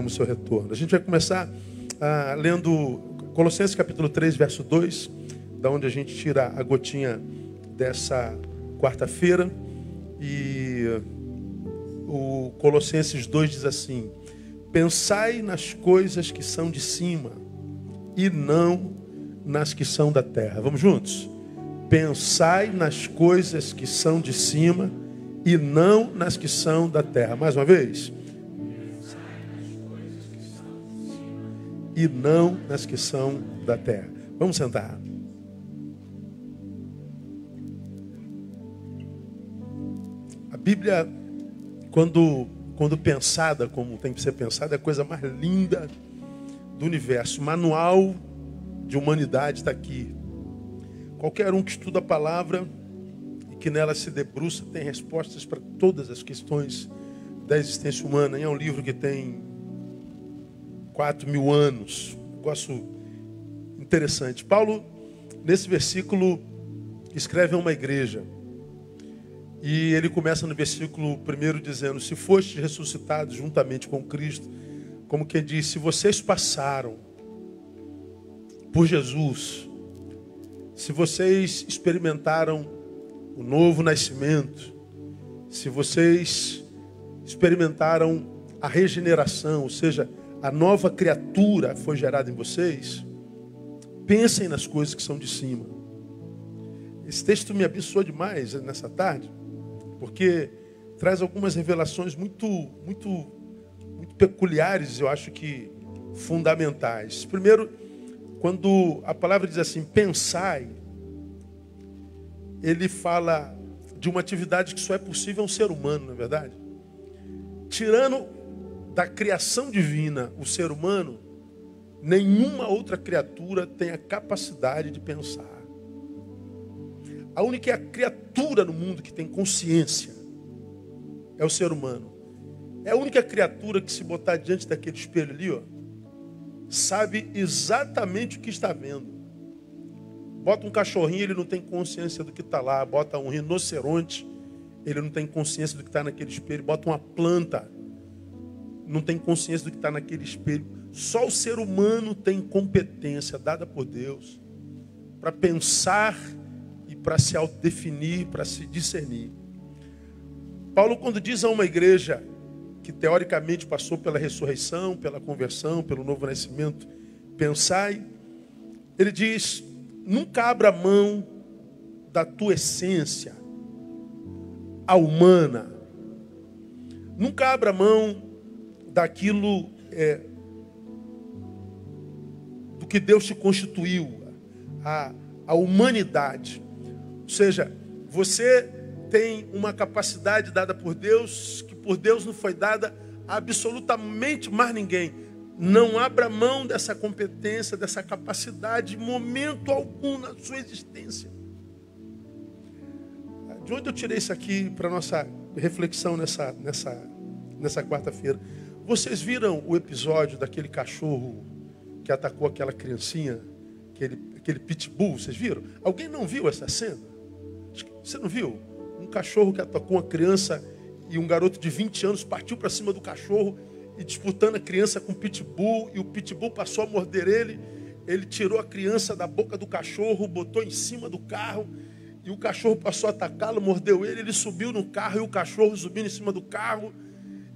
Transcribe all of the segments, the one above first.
aguardamos o seu retorno. A gente vai começar lendo Colossenses capítulo 3, verso 2, da onde a gente tira a gotinha dessa quarta-feira. E o Colossenses 2 diz assim: pensai nas coisas que são de cima e não nas que são da terra. Vamos juntos? Pensai nas coisas que são de cima e não nas que são da terra. Mais uma vez. E não nas que são da terra. Vamos sentar. A Bíblia, quando pensada como tem que ser pensada, é a coisa mais linda do universo. O manual de humanidade está aqui. Qualquer um que estuda a palavra e que nela se debruça tem respostas para todas as questões da existência humana. É um livro que tem 4.000 anos. Negócio interessante. Paulo, nesse versículo, escreve a uma igreja. E ele começa no versículo 1 dizendo: se fostes ressuscitados juntamente com Cristo, como quem diz, se vocês passaram por Jesus, se vocês experimentaram o novo nascimento, se vocês experimentaram a regeneração, ou seja, a nova criatura foi gerada em vocês, pensem nas coisas que são de cima. Esse texto me abençoou demais nessa tarde, porque traz algumas revelações muito peculiares, eu acho que fundamentais. Primeiro, quando a palavra diz assim, pensai, ele fala de uma atividade que só é possível a um ser humano, não é verdade? Tirando da criação divina o ser humano, nenhuma outra criatura tem a capacidade de pensar. A única criatura no mundo que tem consciência é o ser humano. É a única criatura que, se botar diante daquele espelho ali, ó, sabe exatamente o que está vendo. Bota um cachorrinho, ele não tem consciência do que está lá. Bota um rinoceronte, ele não tem consciência do que está naquele espelho. Bota uma planta, não tem consciência do que está naquele espelho. Só o ser humano tem competência dada por Deus para pensar e para se autodefinir, para se discernir. Paulo, quando diz a uma igreja que teoricamente passou pela ressurreição, pela conversão, pelo novo nascimento, pensai, ele diz: nunca abra mão da tua essência, a humana. Nunca abra mão daquilo do que Deus te constituiu, a humanidade. Ou seja, você tem uma capacidade dada por Deus, que por Deus não foi dada a absolutamente mais ninguém. Não abra mão dessa competência, dessa capacidade, em momento algum na sua existência. De onde eu tirei isso aqui para nossa reflexão nessa quarta-feira? Vocês viram o episódio daquele cachorro que atacou aquela criancinha, aquele pitbull? Vocês viram? Alguém não viu essa cena? Você não viu? Um cachorro que atacou uma criança e um garoto de 20 anos partiu para cima do cachorro e disputando a criança com o pitbull, e o pitbull passou a morder ele. Ele tirou a criança da boca do cachorro, botou em cima do carro, e o cachorro passou a atacá-lo, mordeu ele. Ele subiu no carro e o cachorro subiu em cima do carro.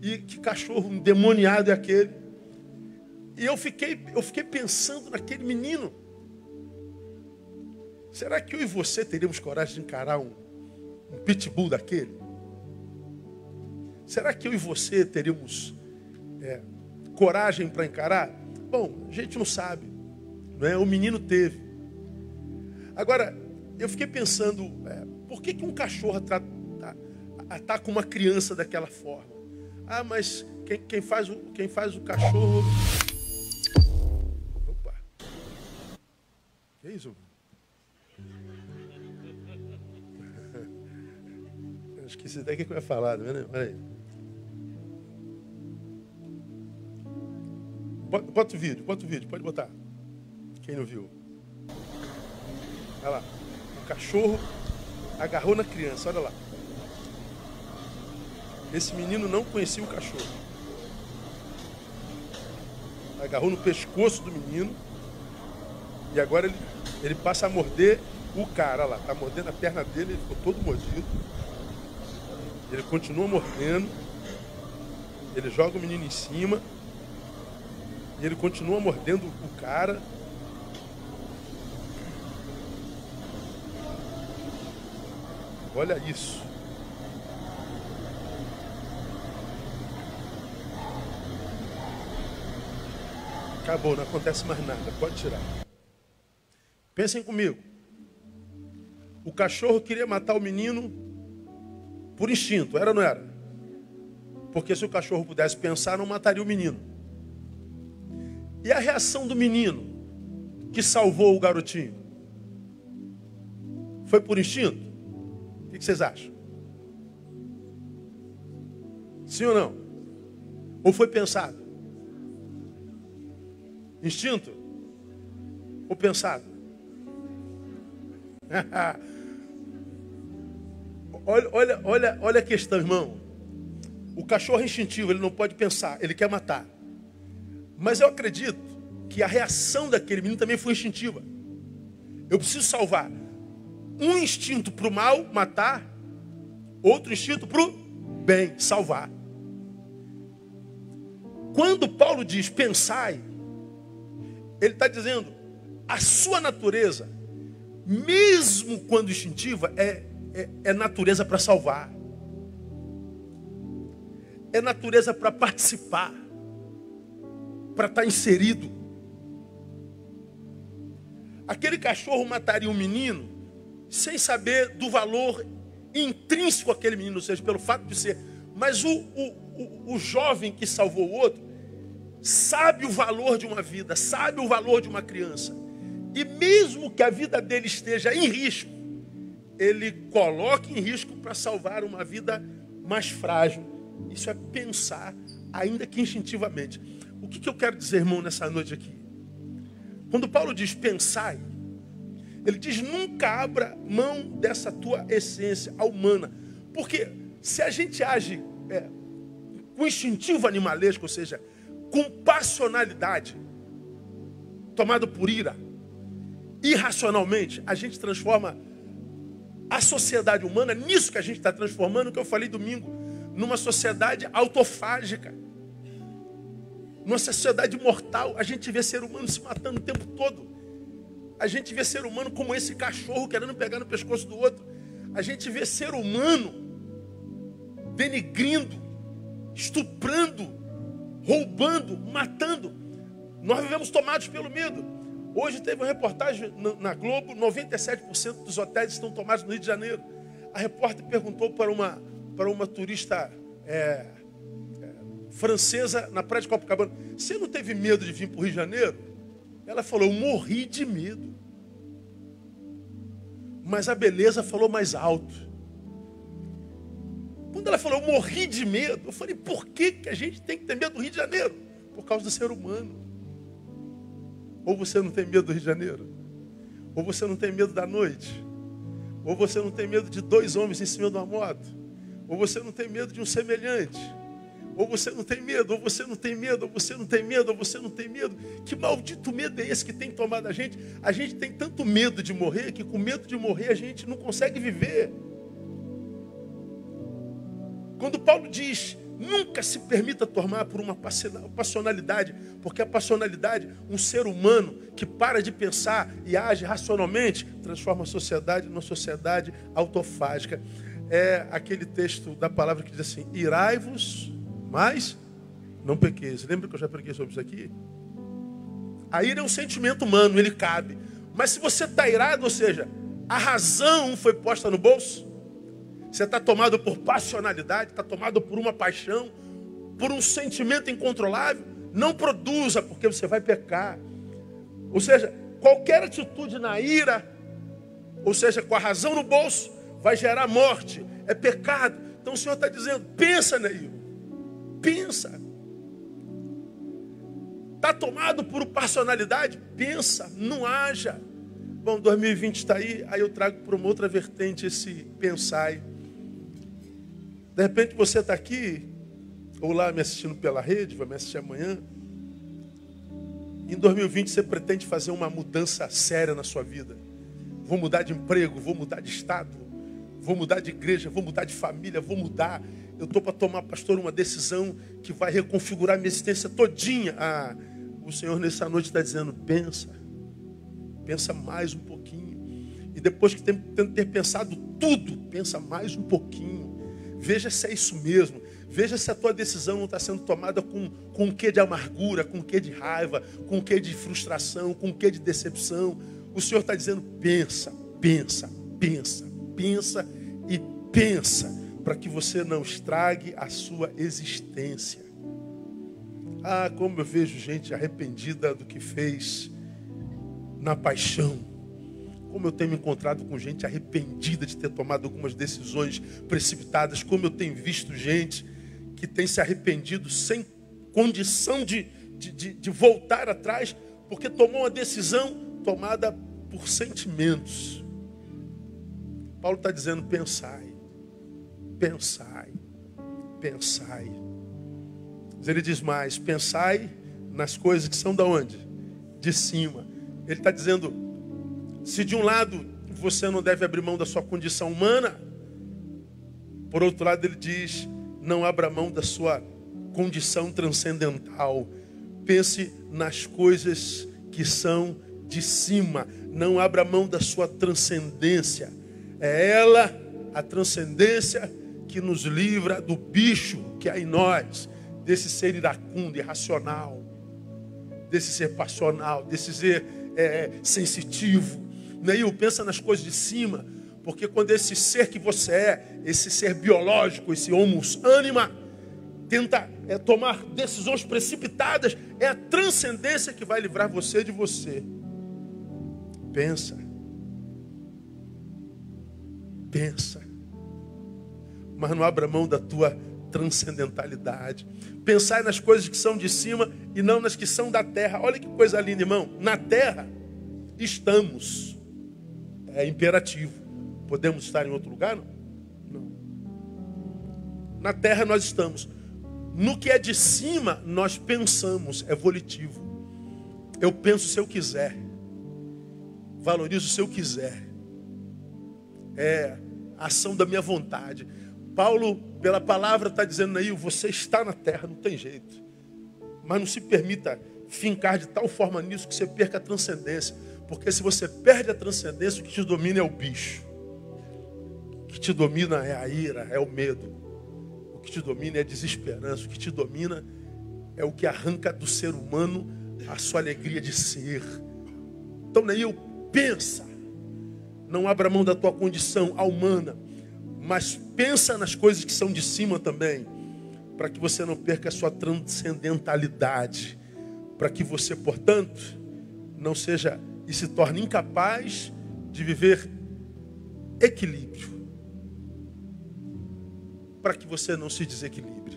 E que cachorro endemoniado é aquele? E eu fiquei pensando naquele menino. Será que eu e você teríamos coragem de encarar um pitbull daquele? Será que eu e você teríamos coragem para encarar? Bom, a gente não sabe, não é? O menino teve. Agora, eu fiquei pensando, por que um cachorro ataca uma criança daquela forma? Ah, mas quem faz o cachorro... Opa! Que isso? Acho que isso daqui que eu ia falar, não é? Olha aí. Bota o vídeo, pode botar. Quem não viu? Olha lá. O cachorro agarrou na criança, olha lá. Esse menino não conhecia o cachorro. agarrou no pescoço do menino. E agora ele passa a morder o cara lá. Está mordendo a perna dele, ele ficou todo mordido. Ele continua mordendo. Ele joga o menino em cima. E ele continua mordendo o cara. Olha isso. Acabou, não acontece mais nada. Pode tirar. Pensem comigo. O cachorro queria matar o menino por instinto, era ou não era? Porque se o cachorro pudesse pensar, não mataria o menino. E a reação do menino que salvou o garotinho? Foi por instinto? O que vocês acham? Sim ou não? Ou foi pensado? Instinto? Ou pensado? olha a questão, irmão. O cachorro é instintivo, ele não pode pensar, ele quer matar. Mas eu acredito que a reação daquele menino também foi instintiva. Eu preciso salvar. Um instinto para o mal, matar. Outro instinto para o bem, salvar. Quando Paulo diz pensai, ele está dizendo, a sua natureza, mesmo quando instintiva, é natureza para salvar. É natureza para participar, para estar inserido. Aquele cachorro mataria um menino sem saber do valor intrínseco àquele menino, ou seja, pelo fato de ser. Mas o jovem que salvou o outro sabe o valor de uma vida, sabe o valor de uma criança. E mesmo que a vida dele esteja em risco, ele coloca em risco para salvar uma vida mais frágil. Isso é pensar, ainda que instintivamente. O que eu quero dizer, irmão, nessa noite aqui? Quando Paulo diz pensai, ele diz nunca abra mão dessa tua essência, a humana. Porque se a gente age com instintivo animalesco, ou seja, com passionalidade, tomado por ira, irracionalmente, a gente transforma a sociedade humana nisso que a gente está transformando, que eu falei domingo, numa sociedade autofágica, numa sociedade mortal. A gente vê ser humano se matando o tempo todo. A gente vê ser humano como esse cachorro querendo pegar no pescoço do outro. A gente vê ser humano denigrindo, estuprando, roubando, matando. Nós vivemos tomados pelo medo. Hoje teve uma reportagem na Globo, 97% dos hotéis estão tomados no Rio de Janeiro. A repórter perguntou para uma turista francesa na praia de Copacabana: você não teve medo de vir para o Rio de Janeiro? Ela falou: eu morri de medo. Mas a beleza falou mais alto. Quando ela falou, eu morri de medo, eu falei, por que a gente tem que ter medo do Rio de Janeiro? Por causa do ser humano. Ou você não tem medo do Rio de Janeiro? Ou você não tem medo da noite? Ou você não tem medo de dois homens em cima de uma moto? Ou você não tem medo de um semelhante? Ou você não tem medo, ou você não tem medo, ou você não tem medo, ou você não tem medo. Que maldito medo é esse que tem tomado a gente? A gente tem tanto medo de morrer, que com medo de morrer a gente não consegue viver. Quando Paulo diz, nunca se permita tomar por uma passionalidade, porque a passionalidade, um ser humano que para de pensar e age racionalmente, transforma a sociedade numa sociedade autofágica. É aquele texto da palavra que diz assim, irai-vos, mas não pequeis. Lembra que eu já preguei sobre isso aqui? A ira é um sentimento humano, ele cabe. Mas se você está irado, ou seja, a razão foi posta no bolso, você está tomado por passionalidade, está tomado por uma paixão, por um sentimento incontrolável, não produza, porque você vai pecar. Ou seja, qualquer atitude na ira, ou seja, com a razão no bolso, vai gerar morte, é pecado. Então o Senhor está dizendo, pensa, Neil, pensa. Está tomado por passionalidade? Pensa, não haja. Bom, 2020 está aí eu trago para uma outra vertente esse pensar. De repente você está aqui, ou lá me assistindo pela rede, vai me assistir amanhã, Em 2020 você pretende fazer uma mudança séria na sua vida. Vou mudar de emprego, vou mudar de estado, vou mudar de igreja, vou mudar de família, vou mudar. Eu estou para tomar, pastor, uma decisão que vai reconfigurar minha existência todinha. O Senhor nessa noite está dizendo, pensa mais um pouquinho. E depois que ter pensado tudo, pensa mais um pouquinho. Veja se é isso mesmo. Veja se a tua decisão não está sendo tomada com um quê de amargura, com um quê de raiva, com um quê de frustração, com um quê de decepção. O Senhor está dizendo, pensa, para que você não estrague a sua existência. Como eu vejo gente arrependida do que fez na paixão. Como eu tenho me encontrado com gente arrependida de ter tomado algumas decisões precipitadas. Como eu tenho visto gente que tem se arrependido sem condição de voltar atrás, porque tomou uma decisão tomada por sentimentos. Paulo está dizendo, pensai. Mas ele diz mais, pensai nas coisas que são da onde? De cima. Ele está dizendo, se de um lado você não deve abrir mão da sua condição humana, por outro lado ele diz, não abra mão da sua condição transcendental. Pense nas coisas que são de cima. Não abra mão da sua transcendência. É ela, a transcendência, que nos livra do bicho que há em nós, desse ser iracundo, irracional, desse ser passional, desse ser sensitivo. Neil, pensa nas coisas de cima, porque quando esse ser que você é, esse ser biológico, esse homus anima, tenta tomar decisões precipitadas, é a transcendência que vai livrar você de você. Pensa, mas não abra mão da tua transcendentalidade. Pensar nas coisas que são de cima e não nas que são da terra. Olha que coisa linda, irmão. Na terra estamos. É imperativo. Podemos estar em outro lugar? Não. Na terra nós estamos. No que é de cima nós pensamos. É volitivo. Eu penso se eu quiser. Valorizo se eu quiser. É a ação da minha vontade. Paulo, pela palavra, está dizendo aí, você está na terra, não tem jeito. Mas não se permita fincar de tal forma nisso que você perca a transcendência. Porque se você perde a transcendência, o que te domina é o bicho. O que te domina é a ira, é o medo. O que te domina é a desesperança. O que te domina é o que arranca do ser humano a sua alegria de ser. Então, Neil, pensa. Não abra mão da tua condição humana. Mas pensa nas coisas que são de cima também, para que você não perca a sua transcendentalidade, para que você, portanto, não seja e se torne incapaz de viver equilíbrio, para que você não se desequilibre.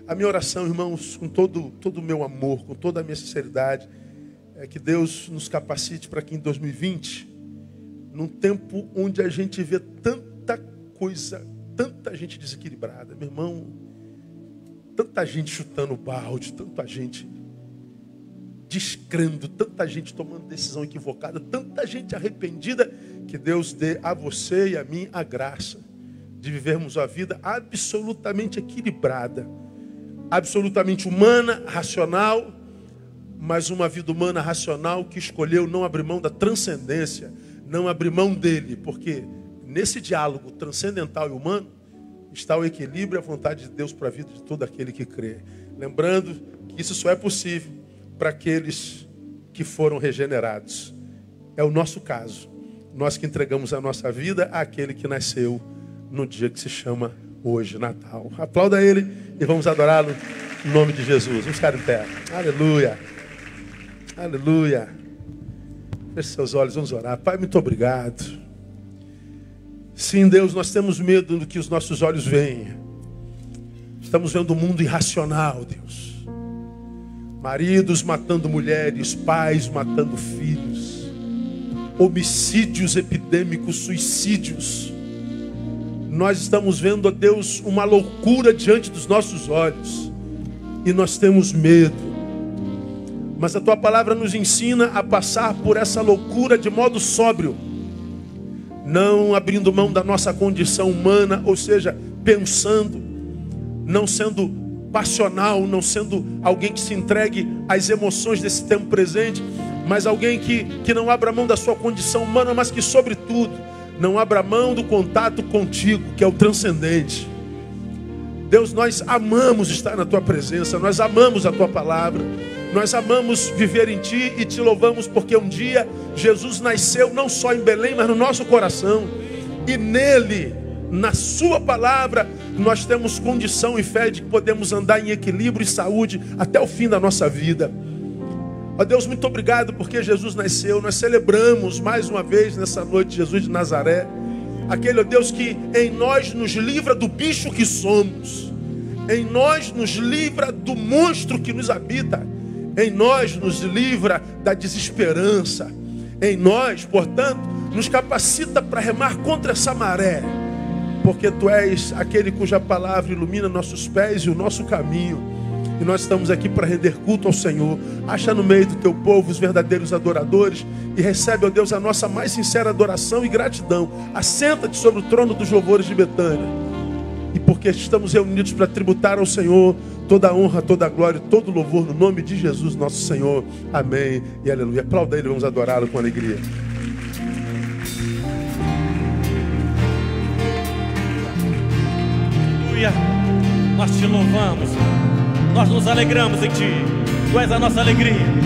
A minha oração, irmãos, com todo o meu amor, com toda a minha sinceridade, é que Deus nos capacite para que em 2020, num tempo onde a gente vê tanta coisa, tanta gente desequilibrada, meu irmão, tanta gente chutando o balde, tanta gente descrendo, tanta gente tomando decisão equivocada, tanta gente arrependida, que Deus dê a você e a mim a graça de vivermos a vida absolutamente equilibrada, absolutamente humana, racional, mas uma vida humana, racional, que escolheu não abrir mão da transcendência, não abrir mão dele, porque nesse diálogo transcendental e humano está o equilíbrio e a vontade de Deus para a vida de todo aquele que crê. Lembrando que isso só é possível para aqueles que foram regenerados. É o nosso caso. Nós que entregamos a nossa vida àquele que nasceu no dia que se chama hoje, Natal. Aplauda ele e vamos adorá-lo em nome de Jesus. Vamos ficar em pé. Aleluia. Aleluia. Feche seus olhos, vamos orar. Pai, muito obrigado. Sim, Deus, nós temos medo do que os nossos olhos veem. Estamos vendo um mundo irracional, Deus. Maridos matando mulheres, pais matando filhos. Homicídios epidêmicos, suicídios. Nós estamos vendo, ó Deus, uma loucura diante dos nossos olhos. E nós temos medo. Mas a tua palavra nos ensina a passar por essa loucura de modo sóbrio, não abrindo mão da nossa condição humana, ou seja, pensando, não sendo passional, não sendo alguém que se entregue às emoções desse tempo presente, mas alguém que não abra mão da sua condição humana, mas que, sobretudo, não abra mão do contato contigo, que é o transcendente. Deus, nós amamos estar na tua presença, nós amamos a tua palavra, nós amamos viver em ti e te louvamos porque um dia Jesus nasceu não só em Belém, mas no nosso coração, e nele, na sua palavra, nós temos condição e fé de que podemos andar em equilíbrio e saúde até o fim da nossa vida. Ó Deus, muito obrigado porque Jesus nasceu. Nós celebramos mais uma vez nessa noite Jesus de Nazaré, aquele, ó Deus, que em nós nos livra do bicho que somos, em nós nos livra do monstro que nos habita, em nós nos livra da desesperança, em nós, portanto, nos capacita para remar contra essa maré, porque tu és aquele cuja palavra ilumina nossos pés e o nosso caminho. E nós estamos aqui para render culto ao Senhor. Acha no meio do teu povo os verdadeiros adoradores e recebe, ó Deus, a nossa mais sincera adoração e gratidão. Assenta-te sobre o trono dos louvores de Betânia. E porque estamos reunidos para tributar ao Senhor toda a honra, toda a glória, todo o louvor no nome de Jesus, nosso Senhor. Amém e aleluia. Aplauda Ele, vamos adorá-lo com alegria. Aleluia. Nós te louvamos. Nós nos alegramos em ti. Tu és a nossa alegria.